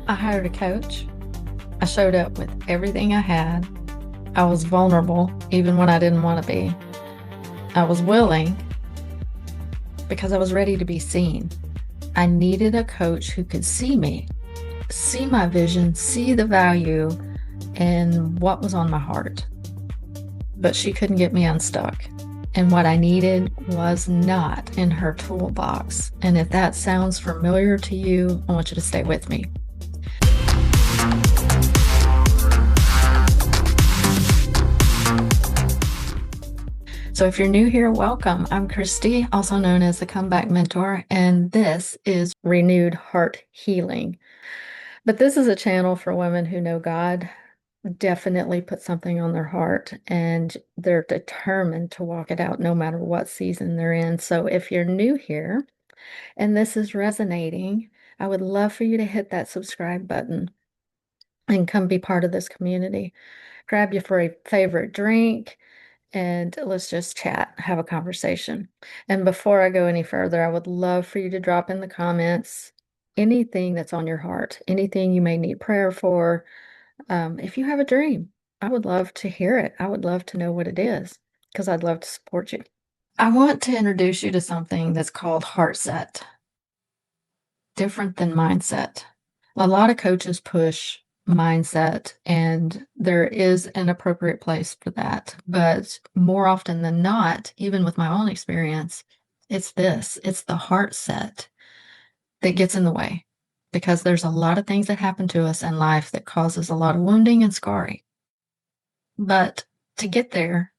I hired a coach. I showed up with everything I had. I was vulnerable, even when I didn't want to be. I was willing because I was ready to be seen. I needed a coach who could see me, see my vision, see the value in what was on my heart. But she couldn't get me unstuck. And what I needed was not in her toolbox. And if that sounds familiar to you, I want you to stay with me. So if you're new here, welcome. I'm Christy, also known as the Comeback Mentor, and this is Renewed Heart Healing. But this is a channel for women who know God definitely put something on their heart and they're determined to walk it out no matter what season they're in. So if you're new here and this is resonating, I would love for you to hit that subscribe button and come be part of this community. Grab your favorite drink and let's just chat, have a conversation. And before I go any further, I would love for you to drop in the comments anything that's on your heart, anything you may need prayer for. If you have a dream, I would love to hear it. I would love to know what it is because I'd love to support you. I want to introduce you to something that's called heart set, different than mindset. A lot of coaches push mindset, and there is an appropriate place for that. But more often than not, even with my own experience, it's the heart set that gets in the way because there's a lot of things that happen to us in life that causes a lot of wounding and scarring. But to get there,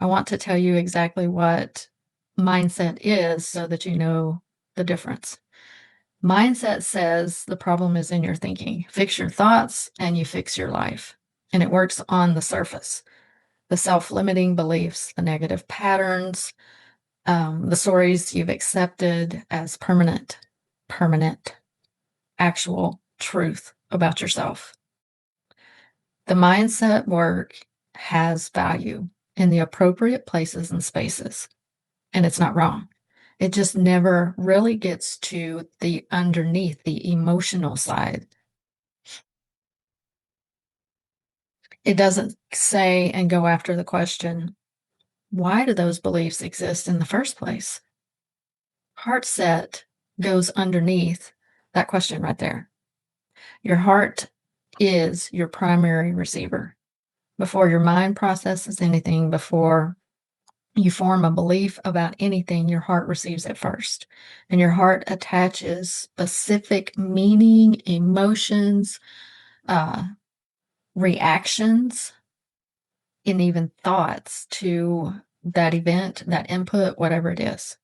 I want to tell you exactly what mindset is so that you know the difference. Mindset says the problem is in your thinking. Fix your thoughts and you fix your life. And it works on the surface. The self-limiting beliefs, the negative patterns, the stories you've accepted as permanent, actual truth about yourself. The mindset work has value in the appropriate places and spaces, and it's not wrong. It just never really gets to the underneath, the emotional side. It doesn't say and go after the question, why do those beliefs exist in the first place? Heart set goes underneath that question right there. Your heart is your primary receiver. Before your mind processes anything, before you form a belief about anything, your heart receives it first. And your heart attaches specific meaning, emotions, reactions, and even thoughts to that event, that input, whatever it is.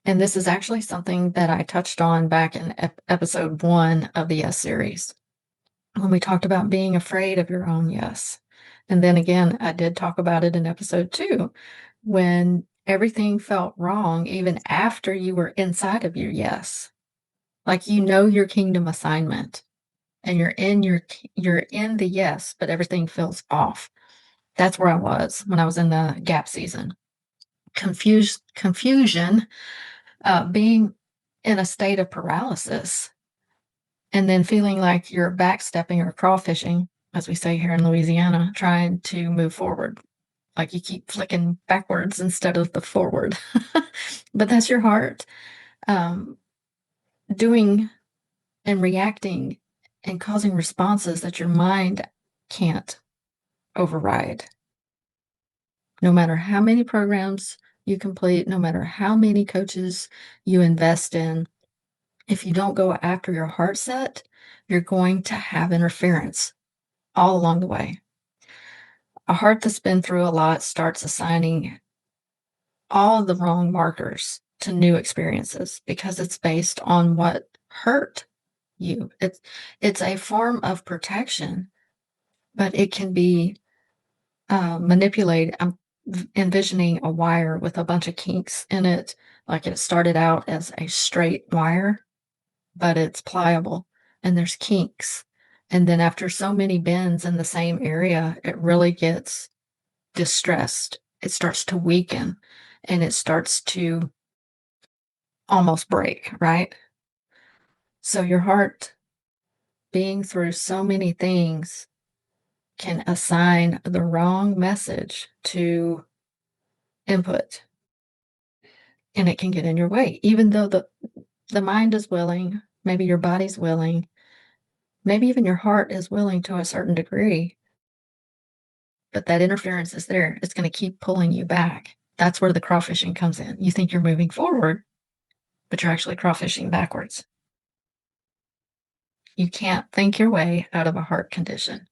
And this is actually something that I touched on back in episode 1 of the Yes series when we talked about being afraid of your own yes. And then again, I did talk about it in episode 2 when everything felt wrong, even after you were inside of your yes. Like you know your kingdom assignment and you're in the yes, but everything feels off. That's where I was when I was in the gap season. Confusion, being in a state of paralysis, and then feeling like you're backstepping or crawfishing, as we say here in Louisiana, trying to move forward. Like you keep flicking backwards instead of the forward. But that's your heart doing and reacting and causing responses that your mind can't override. No matter how many programs you complete, no matter how many coaches you invest in, if you don't go after your heart set, you're going to have interference all along the way. A heart that's been through a lot starts assigning all the wrong markers to new experiences because it's based on what hurt you. It's a form of protection, but it can be manipulated. I'm envisioning a wire with a bunch of kinks in it, like it started out as a straight wire, but it's pliable and there's kinks. And then after so many bends in the same area, it really gets distressed. It starts to weaken and it starts to almost break, right? So your heart, being through so many things, can assign the wrong message to input, and it can get in your way. Even though the mind is willing, maybe your body's willing, maybe even your heart is willing to a certain degree, but that interference is there. It's going to keep pulling you back. That's where the crawfishing comes in. You think you're moving forward, but you're actually crawfishing backwards. You can't think your way out of a heart condition.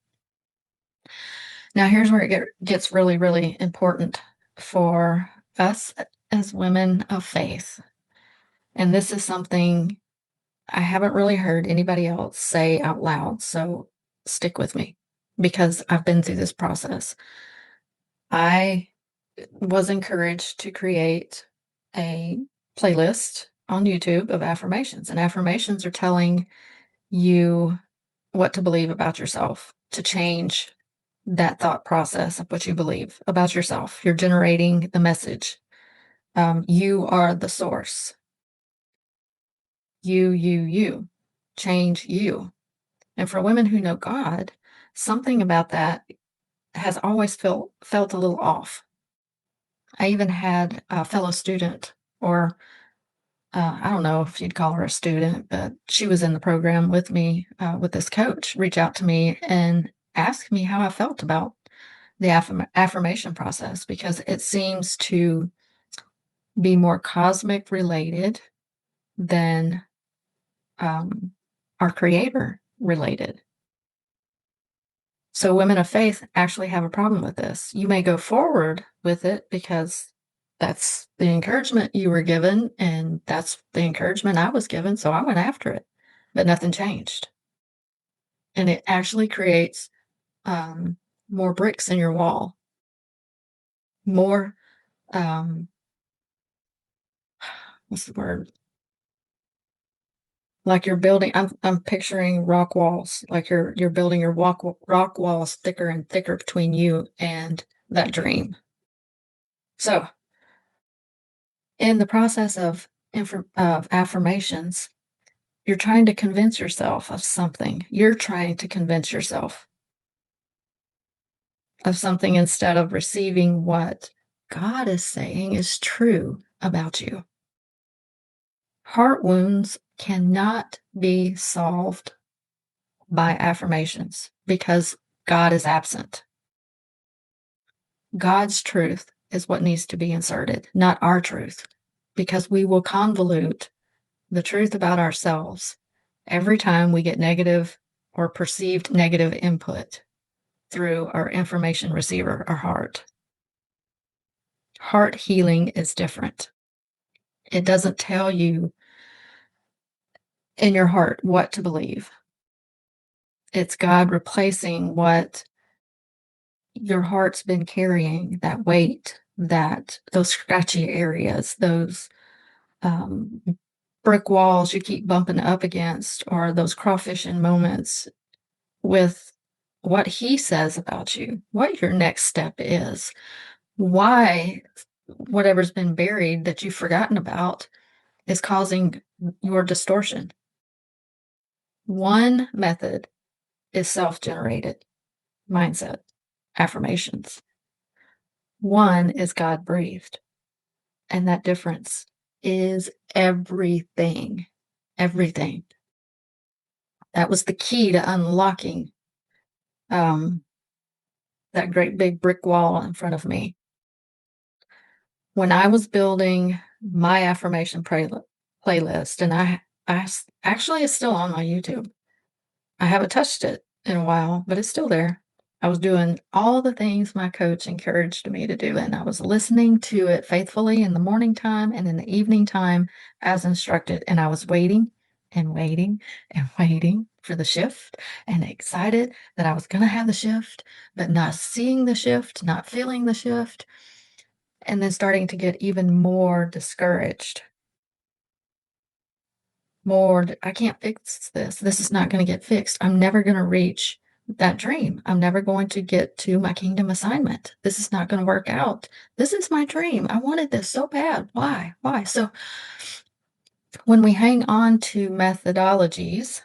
Now, here's where it gets really, really important for us as women of faith. And this is something I haven't really heard anybody else say out loud. So stick with me because I've been through this process. I was encouraged to create a playlist on YouTube of affirmations, and affirmations are telling you what to believe about yourself to change that thought process of what you believe about yourself. You're generating the message. You are the source. You. Change you. And for women who know God, something about that has always felt a little off. I even had a fellow student, or I don't know if you'd call her a student, but she was in the program with me, with this coach, reach out to me and ask me how I felt about the affirmation process because it seems to be more cosmic related than our creator related. So women of faith actually have a problem with this. You may go forward with it because that's the encouragement you were given, and that's the encouragement I was given, so I went after it, but nothing changed. And it actually creates more bricks in your wall, more what's the word? Like you're building. I'm picturing rock walls, like you're building your rock walls thicker and thicker between you and that dream. So in the process of affirmations, you're trying to convince yourself of something. You're trying to convince yourself of something instead of receiving what God is saying is true about you. Heart wounds cannot be solved by affirmations because God is absent. God's truth is what needs to be inserted, not our truth, because we will convolute the truth about ourselves every time we get negative or perceived negative input through our information receiver, our heart. Heart healing is different. It doesn't tell you in your heart what to believe. It's God replacing what your heart's been carrying, that weight, that those scratchy areas, those um, brick walls you keep bumping up against, or those crawfishing moments with what he says about you, what your next step is, why whatever's been buried that you've forgotten about is causing your distortion. One method is self-generated mindset, affirmations. One is God-breathed, and that difference is everything. Everything. That was the key to unlocking that great big brick wall in front of me. When I was building my affirmation playlist, and actually it's still on my YouTube. I haven't touched it in a while, but it's still there. I was doing all the things my coach encouraged me to do, and I was listening to it faithfully in the morning time and in the evening time as instructed. And I was waiting and waiting and waiting for the shift and excited that I was going to have the shift, but not seeing the shift, not feeling the shift, and then starting to get even more discouraged. I can't fix this. This is not going to get fixed. I'm never going to reach that dream. I'm never going to get to my kingdom assignment. This is not going to work out. This is my dream. I wanted this so bad. Why? So When we hang on to methodologies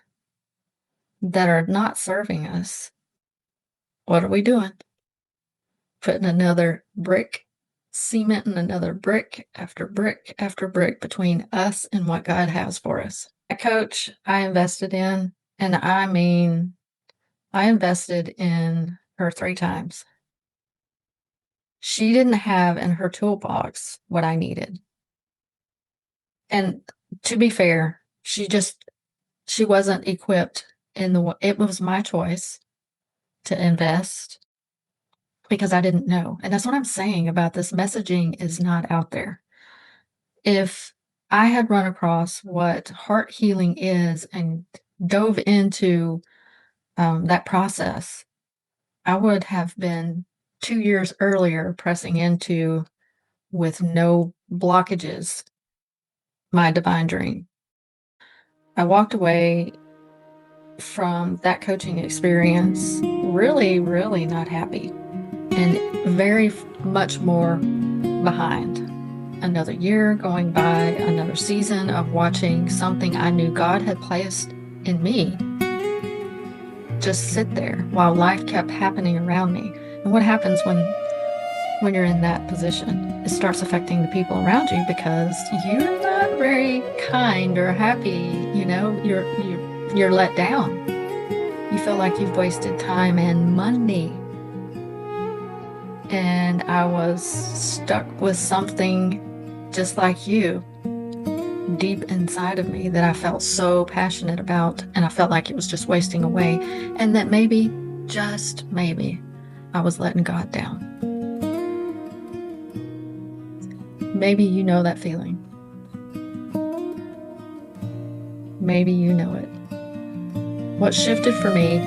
that are not serving us, what are we doing? Putting another brick, cementing another brick after brick after brick between us and what God has for us. A coach I invested in, and I mean, I invested in her 3 times. She didn't have in her toolbox what I needed. And to be fair, she wasn't equipped in the it was my choice to invest because I didn't know. And that's what I'm saying about this messaging is not out there. If I had run across what heart healing is and dove into that process, I would have been 2 years earlier pressing into with no blockages my divine dream. I walked away from that coaching experience really, really not happy and very much more behind. Another year going by, another season of watching something I knew God had placed in me just sit there while life kept happening around me. And what happens when you're in that position? It starts affecting the people around you because you're not very kind or happy, you're let down. You feel like you've wasted time and money. And I was stuck with something just like you deep inside of me that I felt so passionate about, and I felt like it was just wasting away, and that maybe, just maybe, I was letting God down. Maybe you know that feeling. Maybe you know it. What shifted for me,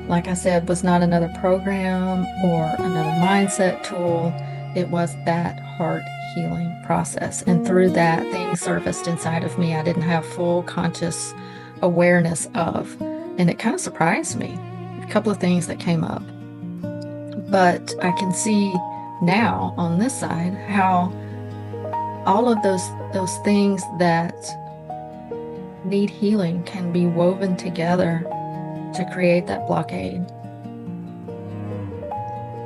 like I said, was not another program or another mindset tool. It was that heart healing process. And through that, things surfaced inside of me I didn't have full conscious awareness of. And it kind of surprised me. A couple of things that came up. But I can see now on this side how all of those things that need healing can be woven together to create that blockade.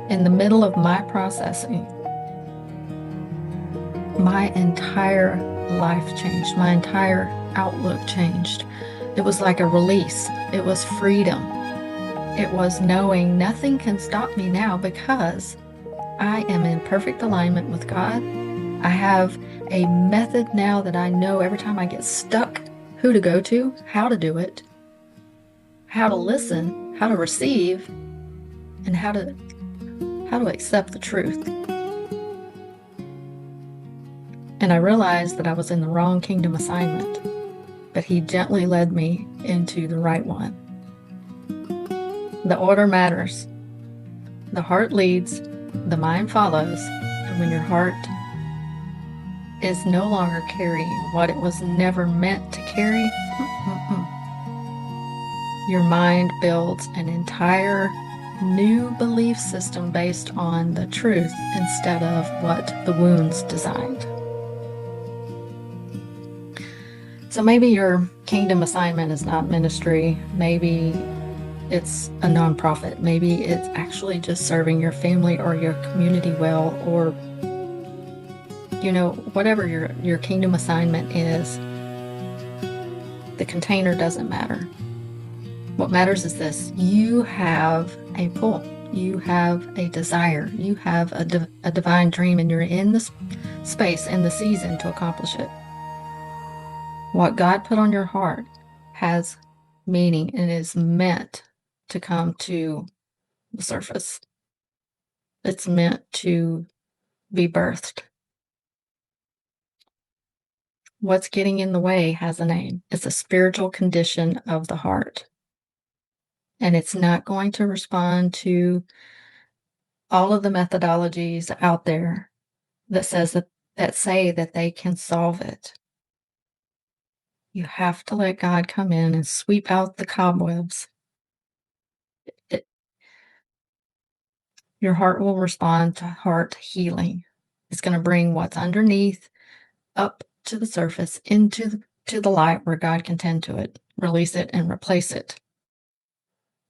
In the middle of my processing, my entire life changed. My entire outlook changed. It was like a release. It was freedom. It was knowing nothing can stop me now because I am in perfect alignment with God. I have a method now that I know every time I get stuck, who to go to, how to do it, how to listen, how to receive, and how to accept the truth. And I realized that I was in the wrong kingdom assignment, but he gently led me into the right one. The order matters. The heart leads, the mind follows, and when your heart is no longer carrying what it was never meant to carry, your mind builds an entire new belief system based on the truth instead of what the wounds designed. So maybe your kingdom assignment is not ministry. Maybe it's a nonprofit. Maybe it's actually just serving your family or your community well, or whatever your kingdom assignment is. The container doesn't matter. What matters is this: you have a pull, you have a desire, you have a divine dream, and you're in the space and the season to accomplish it. What God put on your heart has meaning and is meant to come to the surface. It's meant to be birthed. What's getting in the way has a name. It's a spiritual condition of the heart. And it's not going to respond to all of the methodologies out there that say that they can solve it. You have to let God come in and sweep out the cobwebs. Your heart will respond to heart healing. It's going to bring what's underneath up to the surface, into the light where God can tend to it, release it, and replace it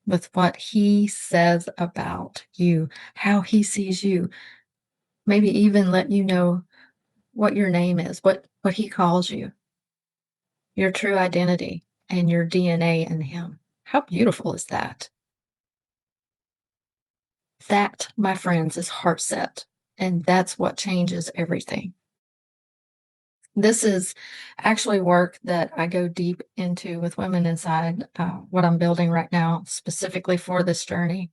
with what He says about you, how He sees you, maybe even let you know what your name is, what He calls you, your true identity, and your DNA in Him. How beautiful is that? That, my friends, is heart set, and that's what changes everything. This is actually work that I go deep into with women inside what I'm building right now, specifically for this journey.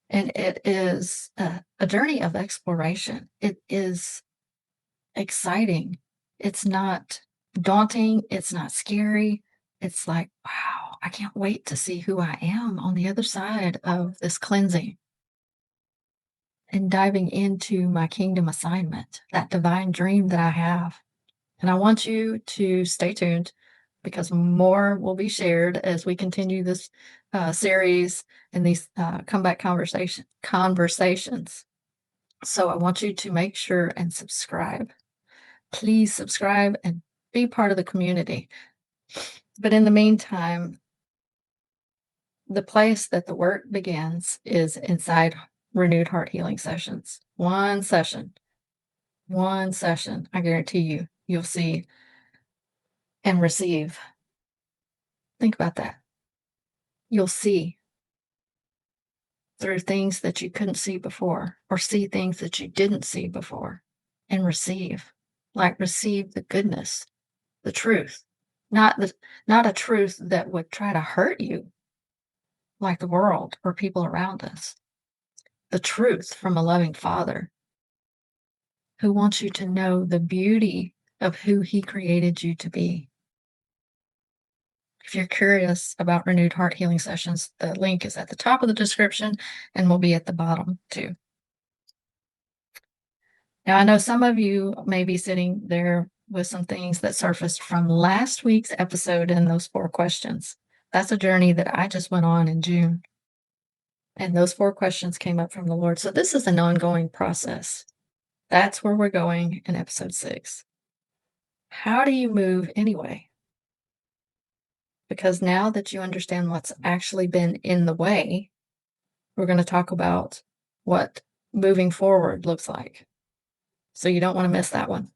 And it is a journey of exploration. It is exciting. It's not daunting. It's not scary. It's like, wow, I can't wait to see who I am on the other side of this cleansing and diving into my kingdom assignment, that divine dream that I have. And I want you to stay tuned because more will be shared as we continue this series and these comeback conversations. So I want you to make sure and subscribe. Please subscribe and be part of the community. But in the meantime, the place that the work begins is inside Renewed Heart Healing Sessions. One session, I guarantee you, you'll see and receive. Think about that. You'll see through things that you couldn't see before, or see things that you didn't see before, and receive. Like receive the goodness, the truth, not a truth that would try to hurt you, like the world or people around us. The truth from a loving Father who wants you to know the beauty of who He created you to be. If you're curious about Renewed Heart Healing Sessions, the link is at the top of the description and will be at the bottom too. Now, I know some of you may be sitting there with some things that surfaced from last week's episode and those 4 questions. That's a journey that I just went on in June. And those 4 questions came up from the Lord. So this is an ongoing process. That's where we're going in episode 6. How do you move anyway? Because now that you understand what's actually been in the way, we're going to talk about what moving forward looks like. So you don't want to miss that one.